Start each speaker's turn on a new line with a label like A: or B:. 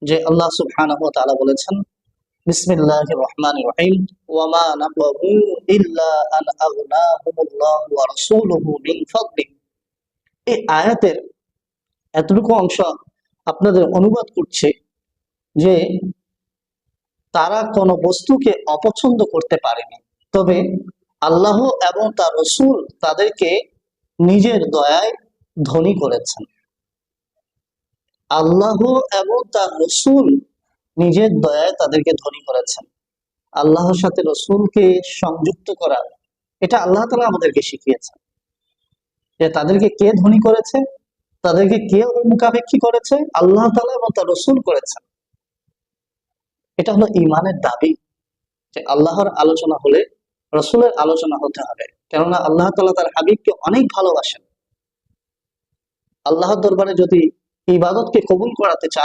A: যে আল্লাহ সুবহানাহু ওয়া তাআলা বলেছেন, বিসমিল্লাহির রহমানির রহিম, ওয়া মা নাকাবু ইল্লা আন আগনাহুমুল্লাহু ওয়া রাসূলুহু মিন ফাদলিহি। এই আয়াতের এতটুকু অংশ আপনাদের অনুবাদ করছে যে তারা কোনো বস্তুকে অপছন্দ করতে পারেনি, তবে আল্লাহ এবং তার রসূল তাদেরকে নিজের দয়ায় ধনী করেছেন। আল্লাহ এবং তার রসূল নিজের দয়ায় তাদেরকে ধনী করেছেন। আল্লাহর সাথে রসূলকে সংযুক্ত করা, এটা আল্লাহ তাআলা আমাদেরকে শিখিয়েছেন। যে তাদেরকে কে ধনী করেছে, তাদেরকে কে মুখাপেক্ষী করেছে, আল্লাহ তাআলা এবং তার রসূল করেছেন। এটা হলো ঈমানের দাবি, যে আল্লাহর আলোচনা হলে রসূলের আলোচনা হতে হবে, কেননা আল্লাহ তাআলা তার হাবিবকে অনেক ভালোবাসেন। আল্লাহর দরবারে যদি ইবাদতকে কবুল করাতে চান,